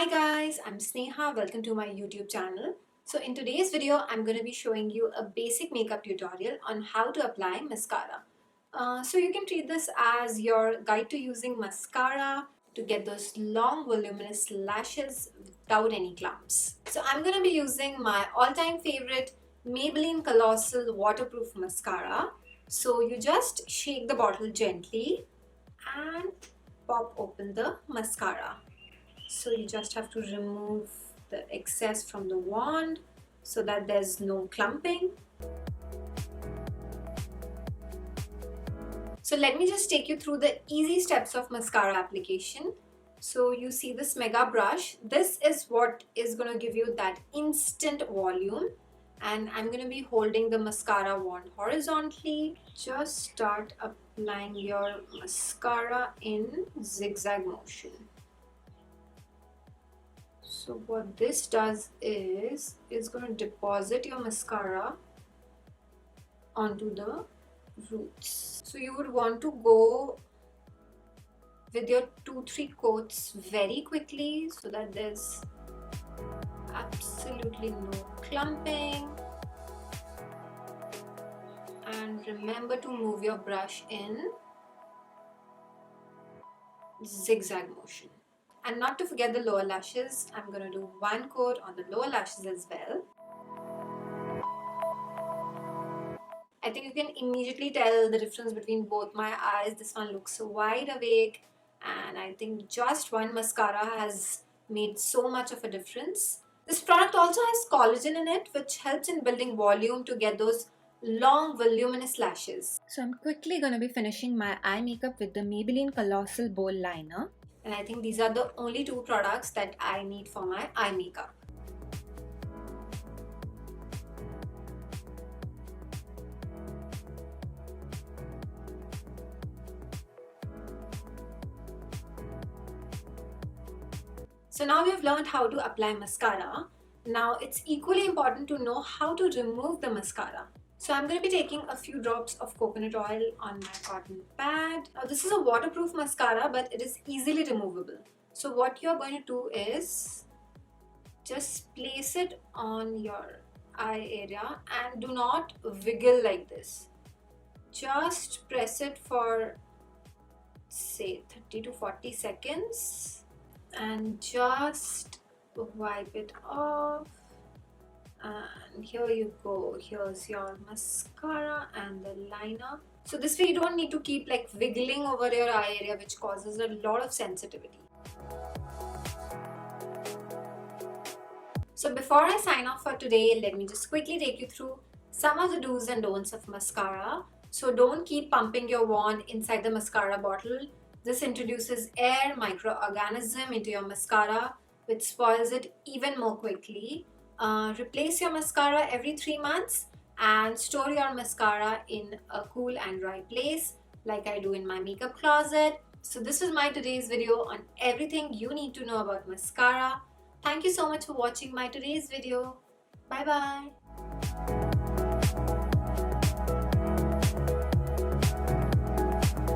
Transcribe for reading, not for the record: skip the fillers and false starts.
Hi guys, I'm Sneha. Welcome to my YouTube channel. So in today's video, I'm going to be showing you a basic makeup tutorial on how to apply mascara. So you can treat this as your guide to using mascara to get those long voluminous lashes without any clumps. So I'm going to be using my all-time favorite Maybelline Colossal Waterproof Mascara. So you just shake the bottle gently and pop open the mascara. So you just have to remove the excess from the wand so that there's no clumping. So let me just take you through the easy steps of mascara application. So you see this mega brush. This is what is going to give you that instant volume. And I'm going to be holding the mascara wand horizontally. Just start applying your mascara in zigzag motion. So what this does is it's going to deposit your mascara onto the roots. So you would want to go with your 2-3 coats very quickly so that there's absolutely no clumping. And remember to move your brush in zigzag motion. And not to forget the lower lashes. I'm going to do 1 coat on the lower lashes as well. I think you can immediately tell the difference between both my eyes. This one looks wide awake, and I think just one mascara has made so much of a difference. This product also has collagen in it, which helps in building volume to get those long voluminous lashes. So I'm quickly going to be finishing my eye makeup with the Maybelline Colossal Bowl Liner. And I think these are the only 2 products that I need for my eye makeup. So now we have learned how to apply mascara. Now it's equally important to know how to remove the mascara. So I'm going to be taking a few drops of coconut oil on my cotton pad. Now this is a waterproof mascara, but it is easily removable. So what you're going to do is just place it on your eye area and do not wiggle like this. Just press it for say 30 to 40 seconds and just wipe it off. And here you go. Here's your mascara and the liner. So this way you don't need to keep like wiggling over your eye area, which causes a lot of sensitivity. So before I sign off for today, let me just quickly take you through some of the do's and don'ts of mascara. So don't keep pumping your wand inside the mascara bottle. This introduces air, microorganism into your mascara, which spoils it even more quickly. Replace your mascara every 3 months and store your mascara in a cool and dry place like I do in my makeup closet. So this was my today's video on everything you need to know about mascara. Thank you so much for watching my today's video. Bye bye.